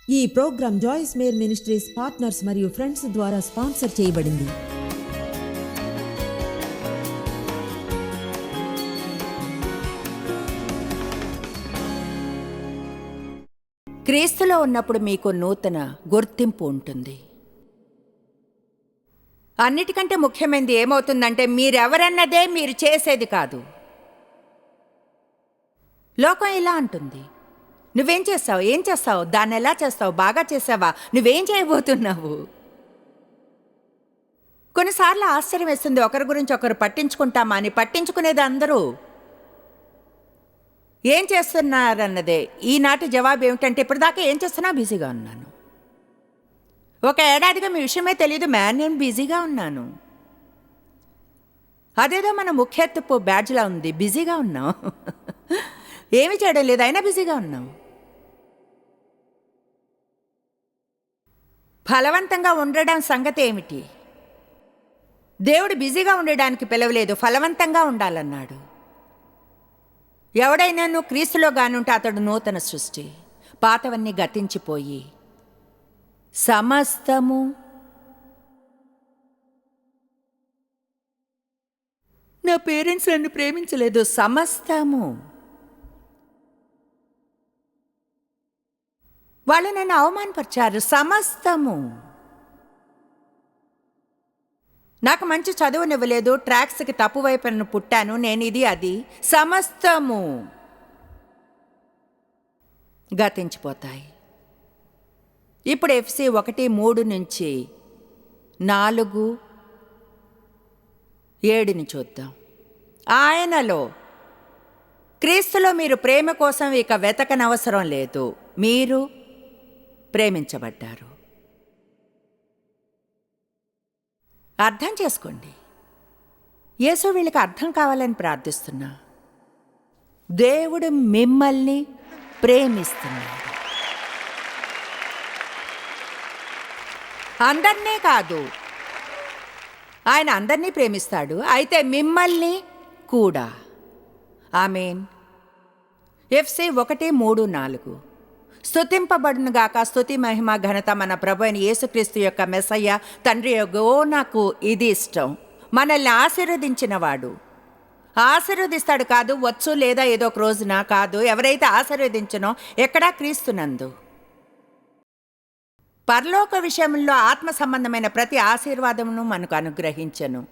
ఈ programme Joyce Meyer ministries partners మరియు friends ద్వారా స్పాన్సర్ చేయబడింది. క్రీస్తులో ఉన్నప్పుడు మీకు నూతన గుర్తింపు ఉంటుంది. అన్నిటికంటే ముఖ్యమైనది ఏమవుతుందంటే మీరెవరన్నదే మీరు చేసేది కాదు. లోకం ఇలా అంటుంది, నువ్వేం చేస్తావు, ఏం చేస్తావు, దాన్ని ఎలా చేస్తావు, బాగా చేసావా, నువ్వేం చేయబోతున్నావు. కొన్నిసార్లు ఆశ్చర్యం వేస్తుంది, ఒకరి గురించి ఒకరు పట్టించుకుంటామా అని. పట్టించుకునేది అందరూ ఏం చేస్తున్నారన్నదే. ఈనాటి జవాబు ఏమిటంటే, ఇప్పటిదాకా ఏం చేస్తున్నా బిజీగా ఉన్నాను. ఒక ఏడాదిగా మీ విషయమే తెలియదు, నేను బిజీగా ఉన్నాను. అదేదో మన ముఖ్యత్వపు బ్యాడ్జ్లా ఉంది, బిజీగా ఉన్నాం. ఏమి చేయడం లేదు, అయినా బిజీగా ఉన్నాం. ఫలవంతంగా ఉండడం సంగతి ఏమిటి? దేవుడు బిజీగా ఉండడానికి పిలవలేదు, ఫలవంతంగా ఉండాలన్నాడు. ఎవడైనాను క్రీస్తులో గానుంటే అతడు నూతన సృష్టి. పాతవన్నీ గతించిపోయి సమస్తము నా పేరెంట్స్ నన్ను ప్రేమించలేదు, సమస్తము వాళ్ళు నన్ను అవమానపరిచారు, సమస్తము నాకు మంచి చదువునివ్వలేదు, ట్రాక్స్కి తప్పు వైపున పుట్టాను, నేను ఇది అది, సమస్తము గతించిపోతాయి. ఇప్పుడు ఎఫ్సి 1:3-4-7 చూద్దాం. ఆయనలో క్రీస్తులో మీరు ప్రేమ కోసం ఇక వెతకనవసరం లేదు, మీరు ప్రేమించబడ్డారు. అర్థం చేసుకోండి. యేసు వీళ్ళకి అర్థం కావాలని ప్రార్థిస్తున్నా. దేవుడు మిమ్మల్ని ప్రేమిస్తున్నాడు. అందరినీ కాదు, ఆయన అందరినీ ప్రేమిస్తాడు, అయితే మిమ్మల్ని కూడా. ఆమేన్. ఎఫ్సి 1:3-4 స్తుతింపబడునుగాక, స్తుతి మహిమ ఘనత మన ప్రభు అయిన యేసుక్రీస్తు యొక్క మెస్సయ్య తండ్రి యొగ్గో. నాకు ఇది ఇష్టం, మనల్ని ఆశీర్వదించినవాడు ఆశీర్వదిస్తాడు కాదు, వచ్చు లేదా ఏదో ఒక రోజున కాదు. ఎవరైతే ఆశీర్వదించనో ఎక్కడా క్రీస్తునందు. పరలోక విషయంలో ఆత్మ సంబంధమైన ప్రతి ఆశీర్వాదమును మనకు అనుగ్రహించను.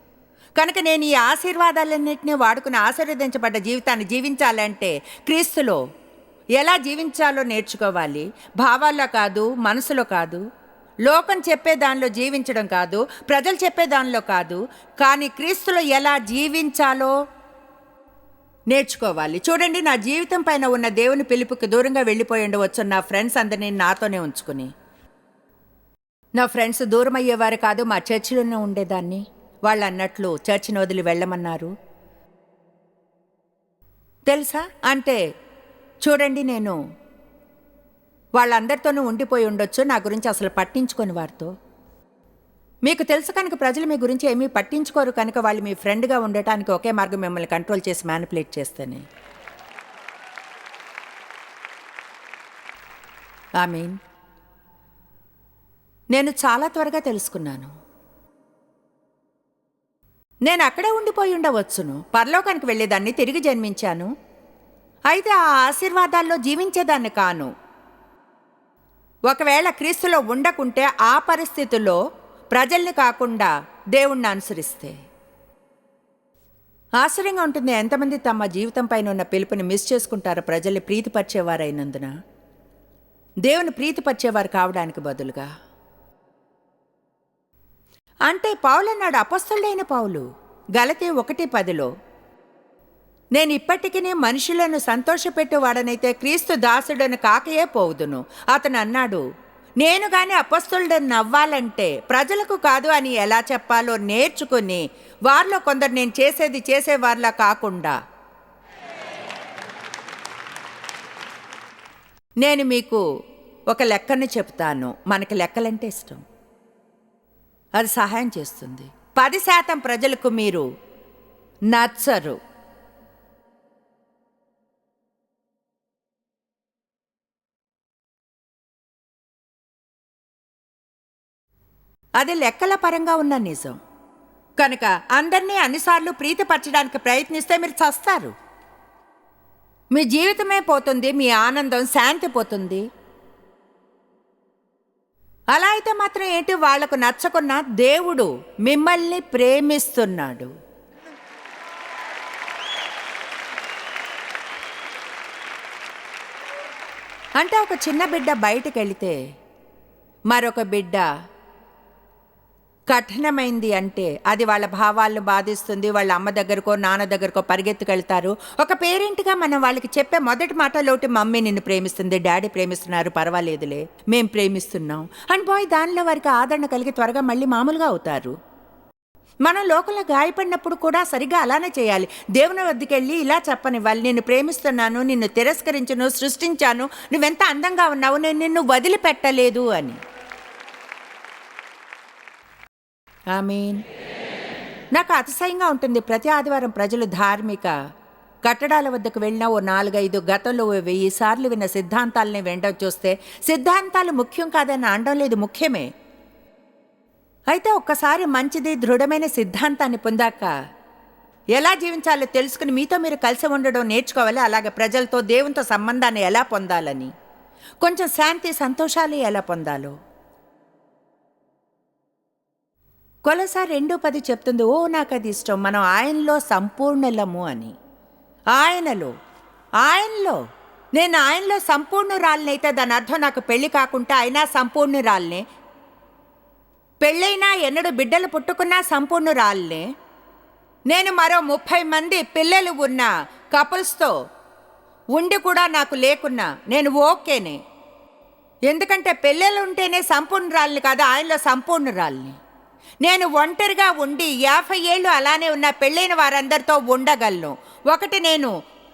కనుక నేను ఈ ఆశీర్వాదాలన్నింటినీ వాడుకుని ఆశీర్వదించబడ్డ జీవితాన్ని జీవించాలంటే క్రీస్తులో ఎలా జీవించాలో నేర్చుకోవాలి. భావాల్లో కాదు, మనసులో కాదు, లోకం చెప్పే దానిలో జీవించడం కాదు, ప్రజలు చెప్పే దానిలో కాదు, కానీ క్రీస్తులో ఎలా జీవించాలో నేర్చుకోవాలి. చూడండి, నా జీవితం పైన ఉన్న దేవుని పిలుపుకి దూరంగా వెళ్ళిపోయి ఉండవచ్చు నా ఫ్రెండ్స్ అందరినీ నాతోనే ఉంచుకుని. నా ఫ్రెండ్స్ దూరం అయ్యేవారు కాదు, మా చర్చిలోనే ఉండేదాన్ని. వాళ్ళు అన్నట్లు చర్చిని వదిలి వెళ్ళమన్నారు. తెలుసా, అంటే చూడండి, నేను వాళ్ళందరితోనూ ఉండిపోయి ఉండొచ్చు, నా గురించి అసలు పట్టించుకొని వారితో. మీకు తెలుసు కనుక ప్రజలు మీ గురించి ఏమీ పట్టించుకోరు కనుక వాళ్ళు మీ ఫ్రెండ్గా ఉండటానికి ఒకే మార్గం మిమ్మల్ని కంట్రోల్ చేసి మ్యానిపులేట్ చేస్తేనే. ఆమీన్. నేను చాలా త్వరగా తెలుసుకున్నాను, నేను అక్కడే ఉండిపోయి ఉండవచ్చును, పరలోకానికి వెళ్ళేదాన్ని, తిరిగి జన్మించాను, అయితే ఆ ఆశీర్వాదాల్లో జీవించేదాన్ని కాను. ఒకవేళ క్రీస్తులో ఉండకుంటే ఆ పరిస్థితుల్లో ప్రజల్ని కాకుండా దేవుణ్ణి అనుసరిస్తే ఆశ్చర్యంగా ఉంటుంది. ఎంతమంది తమ జీవితం పైన ఉన్న పిలుపుని మిస్ చేసుకుంటారో ప్రజల్ని ప్రీతిపరిచేవారైనందున. దేవుని ప్రీతిపరిచేవారు కావడానికి బదులుగా. అంటే పౌలు అన్నాడు, అపొస్తలుడైన పౌలు గలతీ 1:10 నేను ఇప్పటికీ మనుషులను సంతోషపెట్టేవాడనైతే క్రీస్తు దాసుడని కాకయే పోవుదును. అతను అన్నాడు, నేను గాని అపొస్తలుడని అవ్వాలంటే ప్రజలకు కాదు అని ఎలా చెప్పాలో నేర్చుకుని వారిలో కొందరు నేను చేసేది చేసేవారిలా కాకుండా. నేను మీకు ఒక లెక్కని చెప్తాను. మనకి లెక్కలంటే ఇష్టం, అది సహాయం చేస్తుంది. 10% ప్రజలకు మీరు నచ్చరు. అది లెక్కల పరంగా ఉన్న నిజం. కనుక అందరినీ అన్నిసార్లు ప్రీతిపరచడానికి ప్రయత్నిస్తే మీరు చస్తారు. మీ జీవితమే పోతుంది, మీ ఆనందం, శాంతి పోతుంది. అలా అయితే మాత్రం ఏంటి? వాళ్లకు నచ్చకున్నా దేవుడు మిమ్మల్ని ప్రేమిస్తున్నాడు. అంటే ఒక చిన్న బిడ్డ బయటికి వెళితే మరొక బిడ్డ కఠినమైంది అంటే అది వాళ్ళ భావాలను బాధిస్తుంది. వాళ్ళ అమ్మ దగ్గరకో నాన్న దగ్గరకో పరిగెత్తుకెళ్తారు. ఒక పేరెంట్గా మనం వాళ్ళకి చెప్పే మొదటి మాటలోటి మమ్మీ నిన్ను ప్రేమిస్తుంది, డాడీ ప్రేమిస్తున్నారు, పర్వాలేదులే, మేం ప్రేమిస్తున్నాం అండ్ బాయ్ దానిలో వారికి ఆదరణ కలిగి త్వరగా మళ్ళీ మామూలుగా అవుతారు. మనం లోకంలో గాయపడినప్పుడు కూడా సరిగ్గా అలానే చేయాలి. దేవుని వద్దకెళ్ళి ఇలా చెప్పనివ్వాలి, నిన్ను ప్రేమిస్తున్నాను, నిన్ను తిరస్కరించను, సృష్టించాను, నువ్వెంత అందంగా ఉన్నావు, నేను నిన్ను వదిలిపెట్టలేదు అని. ఆమేన్. నాకు అతిశయంగా ఉంటుంది. ప్రతి ఆదివారం ప్రజలు ధార్మిక కట్టడాల వద్దకు వెళ్ళినా ఓ 4-5 గతంలో 1000 సార్లు విన్న సిద్ధాంతాలని వెంట చూస్తే సిద్ధాంతాలు ముఖ్యం కాదని అనడం లేదు, ముఖ్యమే. అయితే ఒక్కసారి మంచిది దృఢమైన సిద్ధాంతాన్ని పొందాక ఎలా జీవించాలో తెలుసుకుని మీతో మీరు కలిసి ఉండడం నేర్చుకోవాలి. అలాగే ప్రజలతో, దేవునితో సంబంధాన్ని ఎలా పొందాలని, కొంచెం శాంతి సంతోషాలు ఎలా పొందాలో. కొలసారి 2:10 చెప్తుంది, ఓ నాకు అది ఇష్టం, మనం ఆయనలో సంపూర్ణలము అని. ఆయనలో నేను ఆయనలో సంపూర్ణురాలినైతే దాని అర్థం నాకు పెళ్లి కాకుండా అయినా సంపూర్ణురాలినే, పెళ్ళైనా ఎన్నడూ బిడ్డలు పుట్టుకున్నా సంపూర్ణురాలినే, నేను మరో 30 మంది పిల్లలు ఉన్న కపుల్స్తో ఉండి కూడా నాకు లేకున్నా నేను ఓకేనే. ఎందుకంటే పిల్లలు ఉంటేనే సంపూర్ణురాలిని కాదు, ఆయనలో సంపూర్ణురాలిని. నేను ఒంటరిగా ఉండి 50 ఏళ్ళు అలానే ఉన్న పెళ్ళైన వారందరితో ఉండగలను. ఒకటి, నేను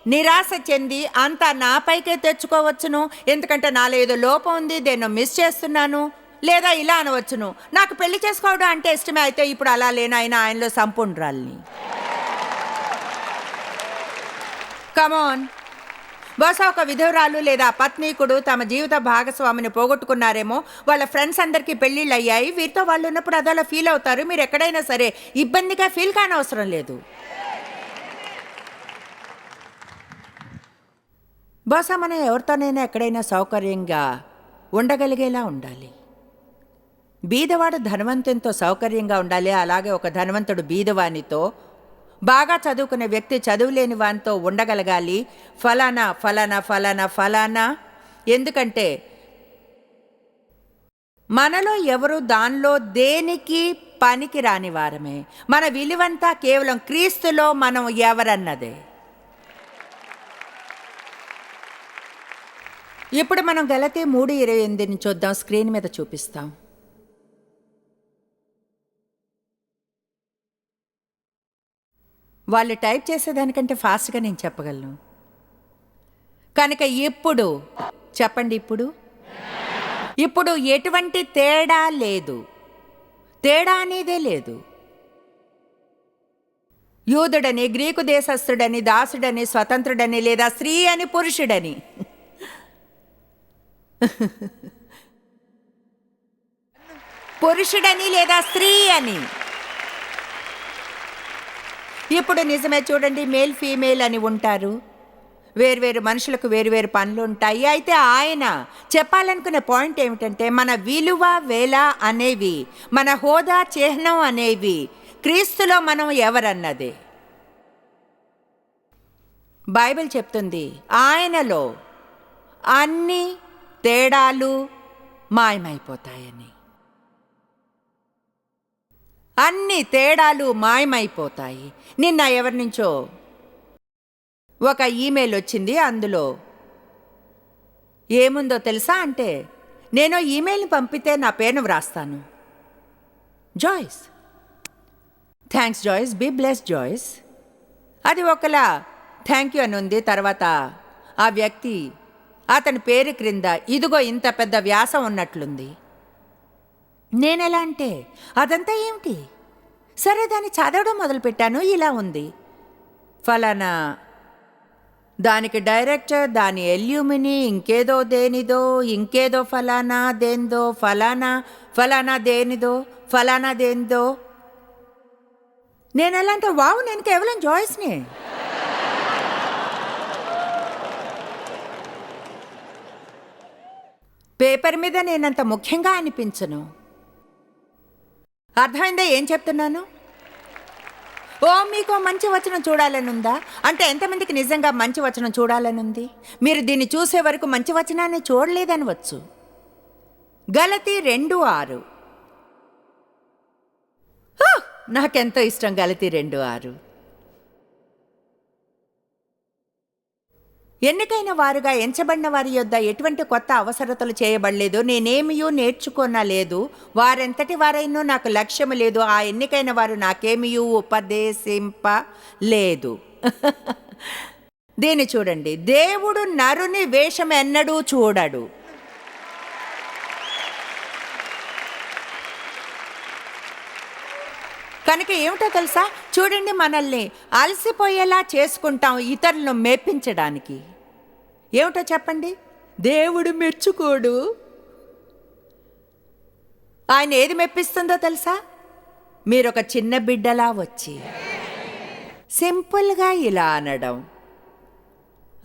నిరాశ చెంది అంతా నాపైకే తెచ్చుకోవచ్చును, ఎందుకంటే నాలో ఏదో లోపం ఉంది, దేన్నో మిస్ చేస్తున్నాను. లేదా ఇలా అనవచ్చును, నాకు పెళ్లి చేసుకోవడం అంటే ఇష్టమే, అయితే ఇప్పుడు అలా లేనైనా ఆయనలో సంపూర్ణురాలిని. కమాన్. బహుశా ఒక విధురాలు లేదా పత్నీకుడు తమ జీవిత భాగస్వామిని పోగొట్టుకున్నారేమో. వాళ్ళ ఫ్రెండ్స్ అందరికీ పెళ్ళిళ్ళు అయ్యాయి. వీరితో వాళ్ళు ఉన్నప్పుడు అదోలా ఫీల్ అవుతారు. మీరు ఎక్కడైనా సరే ఇబ్బందిగా ఫీల్ కానవసరం లేదు. బహుశా మనం ఎవరితోనైనా ఎక్కడైనా సౌకర్యంగా ఉండగలిగేలా ఉండాలి. బీదవాడు ధనవంతునితో సౌకర్యంగా ఉండాలి. అలాగే ఒక ధనవంతుడు బీదవానితో, బాగా చదువుకునే వ్యక్తి చదువులేని వానితో ఉండగలగాలి. ఫలానా ఫలానా ఫలానా ఫలానా. ఎందుకంటే మనలో ఎవరు దానిలో దేనికి పనికి రాని వారమే. మన విలువంతా కేవలం క్రీస్తులో మనం ఎవరన్నదే. ఇప్పుడు మనం గలతీ 3:28 చూద్దాం. స్క్రీన్ మీద చూపిస్తాం. వాళ్ళు టైప్ చేసేదానికంటే ఫాస్ట్గా నేను చెప్పగలను. కనుక ఇప్పుడు చెప్పండి, ఇప్పుడు ఎటువంటి తేడా లేదు. తేడా అనేదే లేదు. యూదుడని, గ్రీకు దేశస్థుడని, దాసుడని, స్వతంత్రుడని, లేదా స్త్రీ అని, పురుషుడని, పురుషుడని లేదా స్త్రీ అని. ఇప్పుడు నిజమే, చూడండి, మేల్ ఫీమేల్ అని ఉంటారు. వేర్వేరు మనుషులకు వేరువేరు పనులు ఉంటాయి. అయితే ఆయన చెప్పాలనుకునే పాయింట్ ఏమిటంటే మన విలువ, వేల అనేవి, మన హోదా, చిహ్నం అనేవి క్రీస్తులో మనం ఎవరన్నదే. బైబిల్ చెప్తుంది ఆయనలో అన్ని తేడాలు మాయమైపోతాయని. అన్ని తేడాలు మాయమైపోతాయి. నిన్న ఎవరి నుంచో ఒక ఈమెయిల్ వచ్చింది. అందులో ఏముందో తెలుసా? అంటే నేను ఈమెయిల్ని పంపితే నా పేరును వ్రాస్తాను, Joyce. Thanks Joyce, be bless Joyce. అది ఒకలా థ్యాంక్ యూ అని ఉంది. తర్వాత ఆ వ్యక్తి అతని పేరు క్రింద ఇదిగో ఇంత పెద్ద వ్యాసం ఉన్నట్లుంది. నేనెలా అంటే అదంతా ఏమిటి? సరే దాన్ని చదవడం మొదలుపెట్టాను. ఇలా ఉంది, ఫలానా దానికి డైరెక్టర్, దాని ఎల్యూమిని, ఇంకేదో దేనిదో, ఇంకేదో ఫలానా దేనిదో, ఫలానా ఫలానా దేనిదో, ఫలానాదేందో. నేను ఎలా అంటే, వావు, నేను కేవలం జాయిస్నే. పేపర్ మీద నేనంత ముఖ్యంగా అనిపించను. అర్థమైందా ఏం చెప్తున్నాను? ఓ, మీకు మంచి వచనం చూడాలని ఉందా అంటే ఎంతమందికి నిజంగా మంచి వచనం చూడాలని ఉంది? మీరు దీన్ని చూసే వరకు మంచి వచనాన్ని చూడలేదనవచ్చు. గలతీ 2:6. నాకెంతో ఇష్టం గలతీ 2:6. ఎన్నికైన వారుగా ఎంచబడిన వారి యొద్ద ఎటువంటి కొత్త అవసరతలు చేయబడలేదు, నేనేమియూ నేర్చుకోనలేదు, వారెంతటి వారైనో నాకు లక్ష్యము లేదు, ఆ ఎన్నికైన వారు నాకేమియూ ఉపదేశింపలేదు. దీన్ని చూడండి, దేవుడు నరుని వేషం ఎన్నడూ చూడడు. కనుక ఏమిటో తెలుసా? చూడండి, మనల్ని అలసిపోయేలా చేసుకుంటాం ఇతరులను మెప్పించడానికి. ఏమిటో చెప్పండి? దేవుడు మెచ్చుకోడు. ఆయన ఏది మెప్పిస్తుందో తెలుసా? మీరు ఒక చిన్న బిడ్డలా వచ్చి సింపుల్గా ఇలా అనడం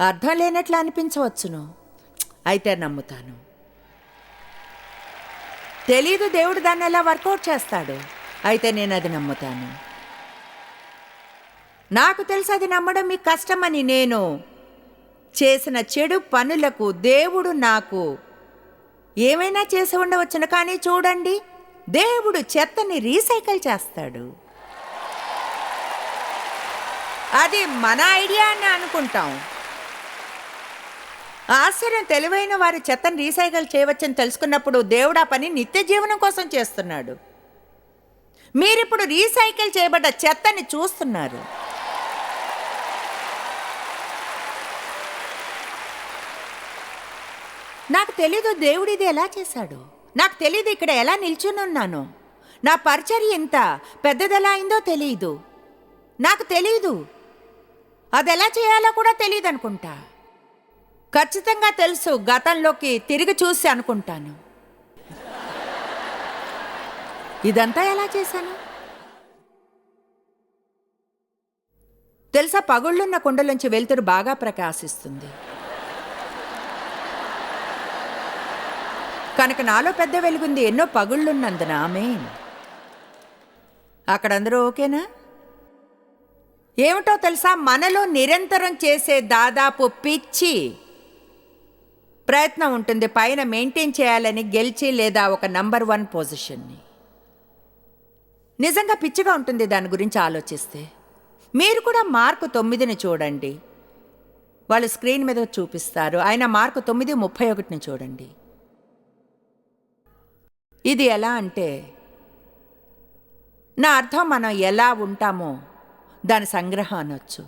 అర్థం లేనట్లు అనిపించవచ్చును, అయితే నమ్ముతాను. తెలీదు దేవుడు దాన్ని ఎలా వర్కౌట్ చేస్తాడు, అయితే నేను అది నమ్ముతాను. నాకు తెలుసు అది నమ్మడం మీకు కష్టమని. నేను చేసిన చెడు పనులకు దేవుడు నాకు ఏమైనా చేసి ఉండవచ్చును, కానీ చూడండి, దేవుడు చెత్తని రీసైకిల్ చేస్తాడు. అది మన ఐడియా అని అనుకుంటాం. ఆశ్చర్యం, తెలివైన వారు చెత్తని రీసైకిల్ చేయవచ్చని తెలుసుకున్నప్పుడు దేవుడు ఆ పని నిత్య జీవనం కోసం చేస్తున్నాడు. మీరిప్పుడు రీసైకిల్ చేయబడ్డ చెత్తని చూస్తున్నారు. నాకు తెలీదు దేవుడు ఇది ఎలా చేశాడు, నాకు తెలీదు ఇక్కడ ఎలా నిల్చునున్నాను, నా పరిచర్య ఇంత పెద్దదెలా అయిందో తెలియదు, నాకు తెలీదు, అది ఎలా చేయాలో కూడా తెలియదు అనుకుంటా. ఖచ్చితంగా తెలుసు, గతంలోకి తిరిగి చూసి అనుకుంటాను, ఇదంతా ఎలా చేశాను. తెలుసా, పగుళ్ళున్న కుండలోంచి వెలుతురు బాగా ప్రకాశిస్తుంది. కనుక నాలో పెద్ద వెలుగుంది, ఎన్నో పగుళ్ళున్నందున. ఆమేన్. అక్కడందరూ ఓకేనా? ఏమిటో తెలుసా, మనలో నిరంతరం చేసే దాదాపు పిచ్చి ప్రయత్నం ఉంటుంది పైన మెయింటైన్ చేయాలని, గెలిచి లేదా ఒక నంబర్ 1 పొజిషన్ని. నిజంగా పిచ్చిగా ఉంటుంది దాని గురించి ఆలోచిస్తే. మీరు కూడా మార్కు 9ని చూడండి, వాళ్ళు స్క్రీన్ మీద చూపిస్తారు. ఆయన మార్కు 9:31 చూడండి. ఇది ఎలా అంటే, నా అర్థం మనం ఎలా ఉంటామో దాని సంగ్రహం అనొచ్చు.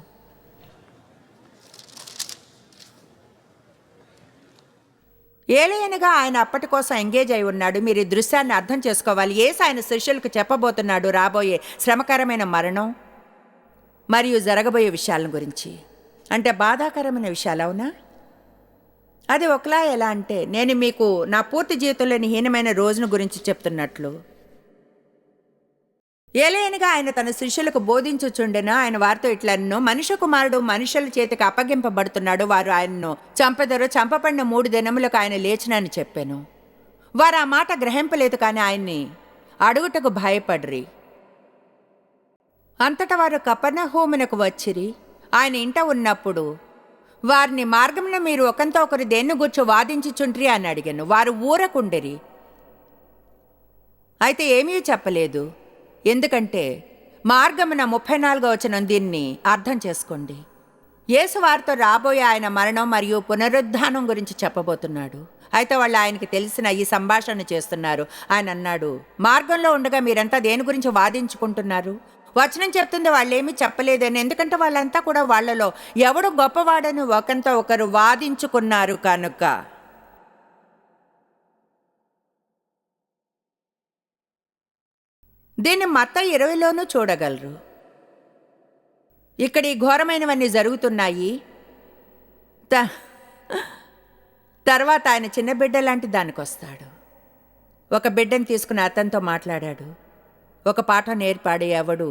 ఏలయనగా ఆయన అప్పటి కోసం ఎంగేజ్ అయి ఉన్నాడు. మీరు ఈ దృశ్యాన్ని అర్థం చేసుకోవాలి. యేసు ఆయన శిష్యులకు చెప్పబోతున్నాడు రాబోయే శ్రమకరమైన మరణం మరియు జరగబోయే విషయాల గురించి. అంటే బాధాకరమైన విషయాలు, అవునా? అది ఒకలా ఎలా అంటే, నేను మీకు నా పూర్తి జీవితంలోని హీనమైన రోజును గురించి చెప్తున్నట్లు. ఏలయనగా ఆయన తన శిష్యులకు బోధించుచుండెను. ఆయన వారితో ఇట్లనెను, మనుష్య కుమారుడు మనుషుల చేతికి అప్పగింపబడుతున్నాడు, వారు ఆయన్ను చంపెదరు, చంపబడిన 3 దినములకు ఆయన లేచినని చెప్పాను. వారు ఆ మాట గ్రహింపలేదు, కానీ ఆయన్ని అడుగుటకు భయపడ్రి. అంతటా వారు కపెర్నహూమునకు వచ్చిరి. ఆయన ఇంట ఉన్నప్పుడు వారిని, మార్గంలో మీరు ఒకంతో ఒకరు దేన్ని గూర్చి వాదించుచుంట్రి అని అడిగాను. వారు ఊరకుండిరి, అయితే ఏమీ చెప్పలేదు. ఎందుకంటే మార్గమున 34వ వచనం దీన్ని అర్థం చేసుకోండి. యేసు వారితో రాబోయే ఆయన మరణం మరియు పునరుద్ధానం గురించి చెప్పబోతున్నాడు. అయితే వాళ్ళు ఆయనకి తెలిసిన ఈ సంభాషణ చేస్తున్నారు. ఆయన అన్నాడు, మార్గంలో ఉండగా మీరంతా దేని గురించి వాదించుకుంటున్నారు? వచనం చెప్తుంది వాళ్ళేమీ చెప్పలేదని, ఎందుకంటే వాళ్ళంతా కూడా వాళ్ళలో ఎవడు గొప్పవాడని ఒకంతో ఒకరు వాదించుకున్నారు కనుక. దీన్ని మత్తయి 20లోనూ చూడగలరు. ఇక్కడ ఈ ఘోరమైనవన్నీ జరుగుతున్నాయి. తర్వాత ఆయన చిన్న బిడ్డ లాంటి దానికి వస్తాడు. ఒక బిడ్డను తీసుకుని అతనితో మాట్లాడాడు. ఒక పాఠం నేర్పాడు ఎవడు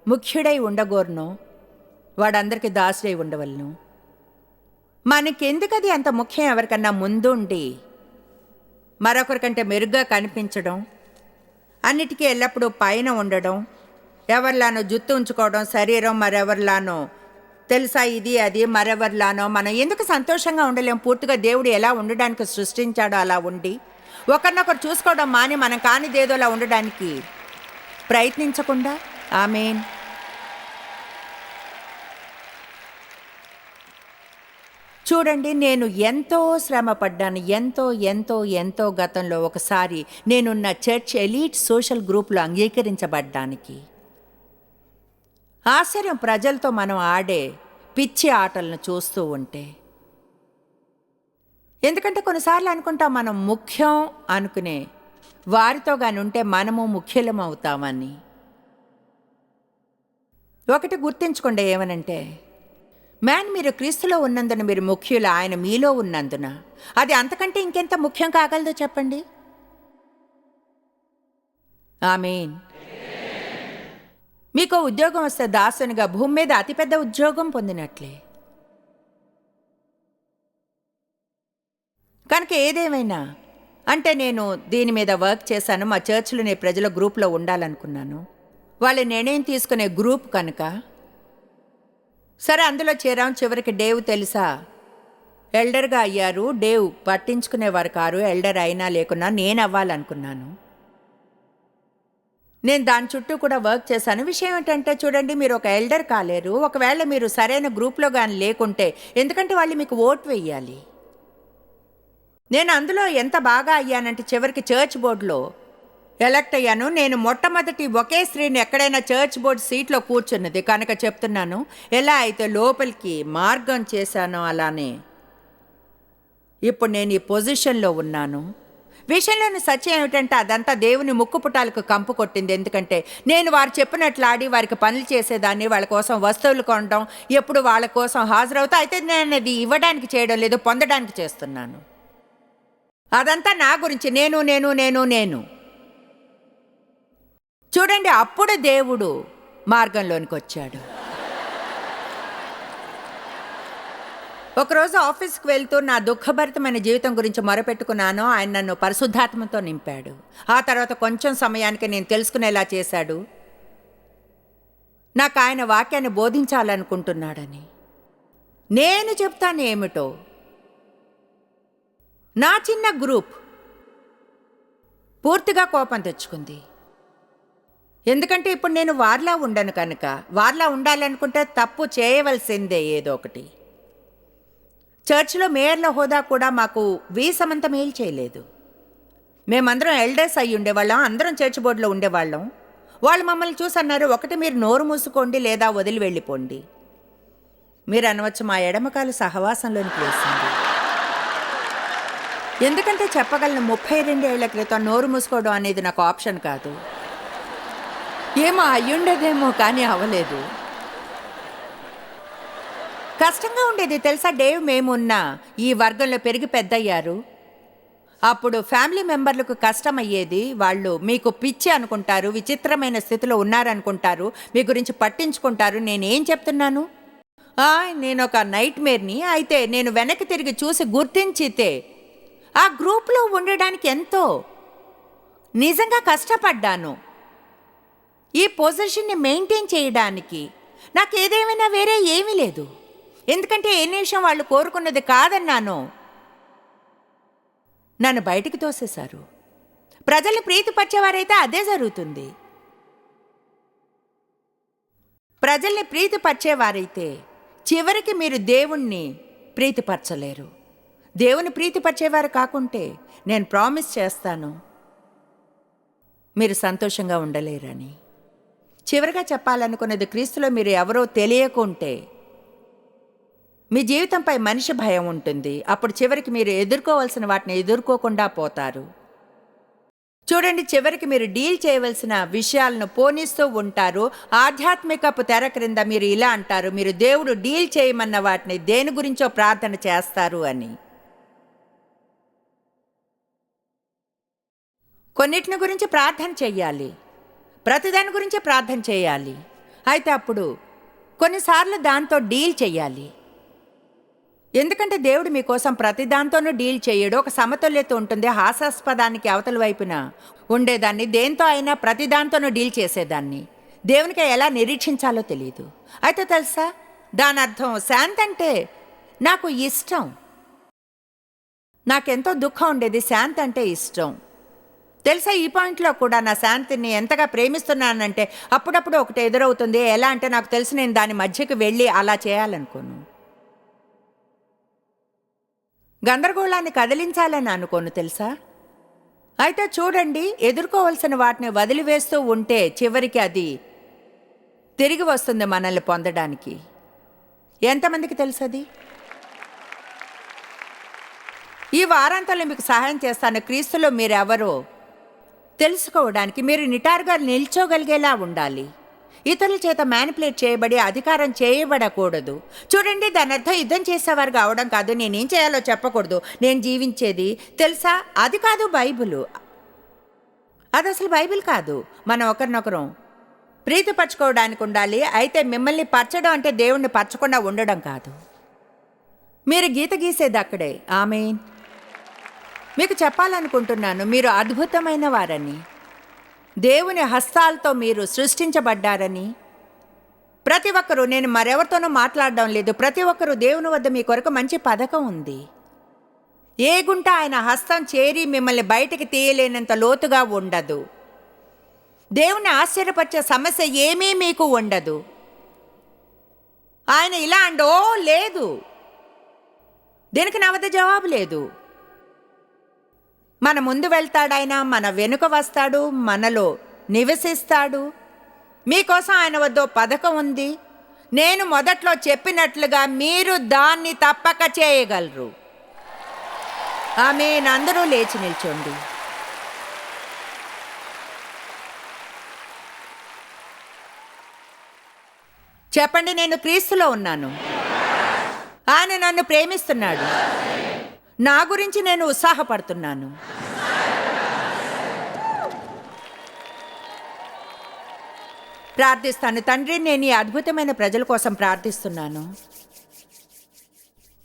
ముఖ్యుడై ఉండగోరునో వాడందరికీ దాసుడై ఉండవలను. మనకెందుకది అంత ముఖ్యం? ఎవరికన్నా ముందుండి మరొకరికంటే మెరుగ్గా కనిపించడం, అన్నిటికీ ఎల్లప్పుడూ పైన ఉండడం, ఎవరిలానో జుత్తు ఉంచుకోవడం, శరీరం మరెవరిలానో తెలుసా ఇది అది మరెవరిలానో మనం ఎందుకు సంతోషంగా ఉండలేం? పూర్తిగా దేవుడు ఎలా ఉండడానికి సృష్టించాడో అలా ఉండి ఒకరినొకరు చూసుకోవడం మాని మనం కానిదేదోలా ఉండడానికి ప్రయత్నించకుండా. ఆమేన్. చూడండి, నేను ఎంతో శ్రమ పడ్డాను. ఎంతో ఎంతో ఎంతో గతంలో ఒకసారి నేనున్న చర్చ్ ఎలీట్ సోషల్ గ్రూప్లో అంగీకరించబడ్డానికి. ఆశ్చర్యం ప్రజలతో మనం ఆడే పిచ్చి ఆటలను చూస్తూ ఉంటే. ఎందుకంటే కొన్నిసార్లు అనుకుంటాం మనం ముఖ్యం అనుకునే వారితో గాని ఉంటే మనము ముఖ్యులం అవుతామని. ఒకటి గుర్తించుకోండి, ఏమనంటే మీరు క్రీస్తులో ఉన్నందున మీరు ముఖ్యులు, ఆయన మీలో ఉన్నందున. అది అంతకంటే ఇంకెంత ముఖ్యం కాగలదో చెప్పండి. ఆమేన్. మీకు ఉద్యోగం వస్తే దాసునిగా భూమి మీద అతిపెద్ద ఉద్యోగం పొందినట్లే. కనుక ఏదేమైనా అంటే నేను దీని మీద వర్క్ చేశాను. మా చర్చ్లోనే ప్రజల గ్రూప్లో ఉండాలనుకున్నాను. వాళ్ళు నిర్ణయం తీసుకునే గ్రూప్ కనుక సరే అందులో చేరాం. చివరికి డేవ్ తెలుసా ఎల్డర్గా అయ్యారు. Dave పట్టించుకునేవారు car. ఎల్డర్ అయినా లేకున్నా నేను అవ్వాలనుకున్నాను. నేను దాని చుట్టూ కూడా వర్క్ చేశాను. విషయం ఏంటంటే చూడండి, మీరు ఒక ఎల్డర్ కాలేరు ఒకవేళ మీరు సరైన గ్రూప్లో కానీ లేకుంటే, ఎందుకంటే వాళ్ళు మీకు ఓటు వేయాలి. నేను అందులో ఎంత బాగా అయ్యానంటే చివరికి చర్చ్ బోర్డులో ఎలక్ట్ అయ్యాను. నేను మొట్టమొదటి ఒకే స్త్రీని ఎక్కడైనా చర్చ్ బోర్డు సీట్లో కూర్చున్నది కనుక చెప్తున్నాను. ఎలా అయితే లోపలికి మార్గం చేశానో అలానే ఇప్పుడు నేను ఈ పొజిషన్లో ఉన్నాను. విషయంలోని సత్యం ఏమిటంటే అదంతా దేవుని ముక్కుపుటాలకు కంపు కొట్టింది. ఎందుకంటే నేను వారు చెప్పినట్లు ఆడి వారికి పనులు చేసేదాన్ని, వాళ్ళ కోసం వస్తువులు కొనడం, ఎప్పుడు వాళ్ళ కోసం హాజరవుతా. అయితే నేను అది ఇవ్వడానికి చేయడం లేదు, పొందడానికి చేస్తున్నాను. అదంతా నా గురించి, నేను నేను నేను నేను చూడండి, అప్పుడు దేవుడు మార్గంలోనికి వచ్చాడు. ఒకరోజు ఆఫీస్కి వెళ్తూ నా దుఃఖభరితమైన జీవితం గురించి మొరపెట్టుకున్నాను. ఆయన నన్ను పరిశుద్ధాత్మతో నింపాడు. ఆ తర్వాత కొంచెం సమయానికి నేను తెలుసుకునేలా చేశాడు. నాకు ఆయన వాక్యాన్ని బోధించాలనుకుంటున్నాడని. నేను చెప్తాను ఏమిటో. నా చిన్న గ్రూప్ పూర్తిగా కోపం తెచ్చుకుంది. ఎందుకంటే ఇప్పుడు నేను వార్లా ఉండను కనుక. వార్లా ఉండాలనుకుంటే తప్పు చేయవలసిందే ఏదో ఒకటి. చర్చిలో మేయర్ల హోదా కూడా మాకు వీసమంత మేలు చేయలేదు. మేమందరం ఎల్డర్స్ అయ్యి ఉండేవాళ్ళం, అందరం చర్చ్ బోర్డులో ఉండేవాళ్ళం. వాళ్ళు మమ్మల్ని చూసి అన్నారు, ఒకటి మీరు నోరు మూసుకోండి లేదా వదిలి వెళ్ళిపోండి. మీరు అనవచ్చు మా ఎడమకాలు సహవాసంలోనికి వేసింది. ఎందుకంటే చెప్పగలను 32 ఏళ్ల క్రితం నోరు మూసుకోవడం అనేది నాకు ఆప్షన్ కాదు. ఏమో అయ్యుండేదేమో కానీ అవ్వలేదు. కష్టంగా ఉండేది తెలుసా. డేవ్ మేమున్న ఈ వర్గంలో పెరిగి పెద్దయ్యారు. అప్పుడు ఫ్యామిలీ మెంబర్లకు కష్టమయ్యేది. వాళ్ళు మీకు పిచ్చి అనుకుంటారు, విచిత్రమైన స్థితిలో ఉన్నారనుకుంటారు, మీ గురించి పట్టించుకుంటారు. నేనేం చెప్తున్నాను, నేను ఒక నైట్ మేర్ని. అయితే నేను వెనక్కి తిరిగి చూసి గుర్తించితే ఆ గ్రూప్లో ఉండడానికి ఎంతో నిజంగా కష్టపడ్డాను. ఈ పొజిషన్ని మెయింటైన్ చేయడానికి నాకు ఏదేమైనా వేరే ఏమీ లేదు. ఎందుకంటే ఏ నిమిషం వాళ్ళు కోరుకున్నది కాదన్నాను, నన్ను బయటికి తోసేశారు. ప్రజల్ని ప్రీతిపరిచేవారైతే అదే జరుగుతుంది. ప్రజల్ని ప్రీతిపరిచేవారైతే చివరికి మీరు దేవుణ్ణి ప్రీతిపరచలేరు. దేవుని ప్రీతిపరిచేవారు కాకుంటే నేను ప్రామిస్ చేస్తాను మీరు సంతోషంగా ఉండలేరని. చివరిగా చెప్పాలనుకున్నది, క్రీస్తులో మీరు ఎవరో తెలియకుంటే మీ జీవితంపై మనిషి భయం ఉంటుంది. అప్పుడు చివరికి మీరు ఎదుర్కోవాల్సిన వాటిని ఎదుర్కోకుండా పోతారు. చూడండి, చివరికి మీరు డీల్ చేయవలసిన విషయాలను పోనిస్తూ ఉంటారు. ఆధ్యాత్మికపు తెర క్రింద మీరు ఇలా అంటారు, మీరు దేవుడు డీల్ చేయమన్న వాటిని దేని గురించో ప్రార్థన చేస్తారు అని. కొన్నిటిని గురించి ప్రార్థన చెయ్యాలి, ప్రతిదాని గురించి ప్రార్థన చేయాలి. అయితే అప్పుడు కొన్నిసార్లు దాంతో డీల్ చెయ్యాలి. ఎందుకంటే దేవుడు మీకోసం ప్రతి దాంతోనూ డీల్ చేయడు. ఒక సమతుల్యత ఉంటుంది. హాస్యాస్పదానికి అవతల వైపున ఉండేదాన్ని దేంతో అయినా ప్రతి దాంతోనూ డీల్ చేసేదాన్ని దేవునికి ఎలా నిరీక్షించాలో తెలియదు. అయితే తెలుసా, దాని అర్థం శాంతి అంటే నాకు ఇష్టం. నాకెంతో దుఃఖం ఉండేది, శాంతి అంటే ఇష్టం. తెలుసా, ఈ పాయింట్లో కూడా నా శాంతిని ఎంతగా ప్రేమిస్తున్నానంటే అప్పుడప్పుడు ఒకటి ఎదురవుతుంది. ఎలా అంటే నాకు తెలిసి నేను దాని మధ్యకి వెళ్ళి అలా చేయాలనుకోను, గందరగోళాన్ని కదిలించాలని అనుకోను. తెలుసా, అయితే చూడండి, ఎదుర్కోవలసిన వాటిని వదిలివేస్తూ ఉంటే చివరికి అది తిరిగి వస్తుంది మనల్ని పొందడానికి. ఎంతమందికి తెలుసు అది? ఈ వారాంతంలో మీకు సహాయం చేస్తాను. క్రీస్తులో మీరెవరో తెలుసుకోవడానికి మీరు నిటారుగా నిల్చోగలిగేలా ఉండాలి. ఇతరుల చేత మ్యానిపులేట్ చేయబడి అధికారం చేయబడకూడదు. చూడండి, దాని అర్థం యుద్ధం చేసేవారు కావడం కాదు. నేనేం చేయాలో చెప్పకూడదు. నేను జీవించేది తెలుసా, అది కాదు బైబిలు. అది అసలు బైబిల్ కాదు. మనం ఒకరినొకరం ప్రీతిపరచుకోవడానికి ఉండాలి. అయితే మిమ్మల్ని పరచడం అంటే దేవుణ్ణి పరచకుండా ఉండడం కాదు. మీరు గీత గీసేది అక్కడే. ఆమేన్. మీకు చెప్పాలనుకుంటున్నాను, మీరు అద్భుతమైన వారని, దేవుని హస్తాలతో మీరు సృష్టించబడ్డారని. ప్రతి ఒక్కరూ, నేను మరెవరితోనూ మాట్లాడడం లేదు, ప్రతి ఒక్కరూ దేవుని వద్ద మీ కొరకు మంచి పథకం ఉంది. ఏ గుంట ఆయన హస్తం చేరి మిమ్మల్ని బయటికి తీయలేనంత లోతుగా ఉండదు. దేవుని ఆశ్చర్యపరిచే సమస్య ఏమీ మీకు ఉండదు. ఆయన ఇలా అండో లేదు, దీనికి నా వద్ద జవాబు లేదు. మన ముందు వెళ్తాడాయన, మన వెనుక వస్తాడు, మనలో నివసిస్తాడు. మీకోసం ఆయన వద్ద పథకం ఉంది. నేను మొదట్లో చెప్పినట్లుగా మీరు దాన్ని తప్పక చేయగలరు. ఆమేన్. అందరూ లేచి నిల్చోండి. చెప్పండి, నేను క్రీస్తులో ఉన్నాను. ఆయన నన్ను ప్రేమిస్తున్నాడు. నా గురించి నేను ఉత్సాహపడుతున్నాను. ప్రార్థిస్తాను. తండ్రి, నేను ఈ అద్భుతమైన ప్రజల కోసం ప్రార్థిస్తున్నాను.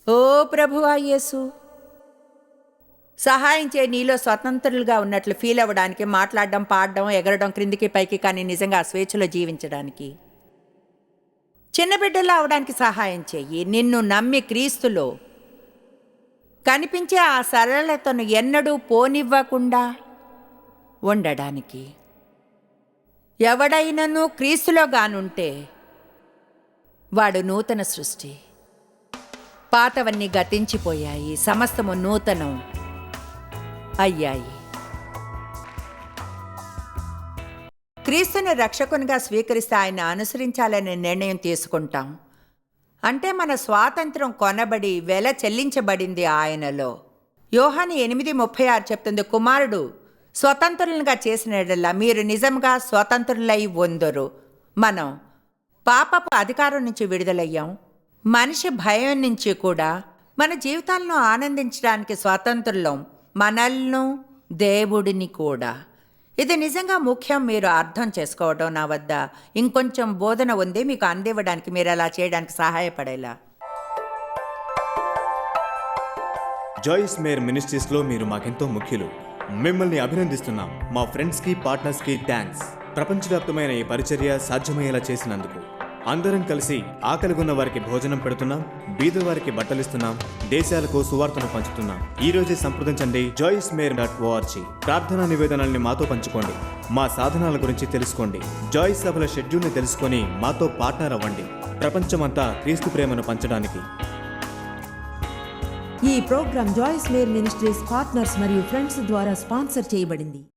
ఓ ప్రభువా యేసు, సహాయం చేయి. నీలో స్వతంత్రులుగా ఉన్నట్లు ఫీల్ అవ్వడానికి, మాట్లాడడం, పాడడం, ఎగరడం, క్రిందికి పైకి, కానీ నిజంగా ఆ స్వేచ్ఛలో జీవించడానికి, చిన్న బిడ్డలా అవడానికి సహాయం చెయ్యి. నిన్ను నమ్మి క్రీస్తులో కనిపించే ఆ సరళతను ఎన్నడూ పోనివ్వకుండా ఉండడానికి. ఎవడైనను క్రీస్తులో గానుంటే వాడు నూతన సృష్టి. పాతవన్నీ గతించిపోయాయి, సమస్తము నూతనం అయ్యాయి. క్రీస్తుని రక్షకునిగా స్వీకరిస్తే ఆయన అనుసరించాలనే నిర్ణయం తీసుకుంటాం. అంటే మన స్వాతంత్రం కొనబడి వెల చెల్లించబడింది ఆయనలో. యోహాను 8:36 చెప్తుంది, కుమారుడు స్వతంత్రులుగా చేసినట్లా మీరు నిజంగా స్వతంత్రులై ఉందరు. మనం పాపపు అధికారం నుంచి విడుదలయ్యాం. మనిషి భయం నుంచి కూడా మన జీవితాలను ఆనందించడానికి స్వతంత్రులం, మనల్ని, దేవుడిని కూడా. ఇది నిజంగా ముఖ్యం. మీరు అర్థం చేసుకోవడం. నా వద్ద ఇంకొంచెం బోధన ఉంది మీకు అందివ్వడానికి, మీరు అలా చేయడానికి సహాయపడేలా. జాయిస్ మేర్ మినిస్ట్రీస్లో మీరు మాకెంతో ముఖ్యులు. మిమ్మల్ని అభినందిస్తున్నాం. మా ఫ్రెండ్స్కి, పార్ట్నర్స్కి థ్యాంక్స్. ప్రపంచవ్యాప్తమైన ఈ పరిచర్య సాధ్యమయ్యేలా చేసినందుకు. అందరం కలిసి ఆకలిగొన్న వారికి భోజనం పెడుతున్నాం, బీదవారికి బట్టలిస్తున్నాం, దేశాలకు సువార్తను పంచుతున్నాం. ఈ రోజే సంప్రదించండి joycemeir.org. ప్రార్థనా నివేదనల్ని మాతో పంచుకోండి. మా సాధనాల గురించి తెలుసుకోండి. జాయిస్ సభల షెడ్యూల్ని తెలుసుకొని మాతో పార్ట్నర్ అవ్వండి. ప్రపంచమంతా క్రీస్తు ప్రేమను పంచడానికి. ఈ programme Joyce Meyer ministries partners మరియు ఫ్రెండ్స్ ద్వారా స్పాన్సర్ చేయబడింది.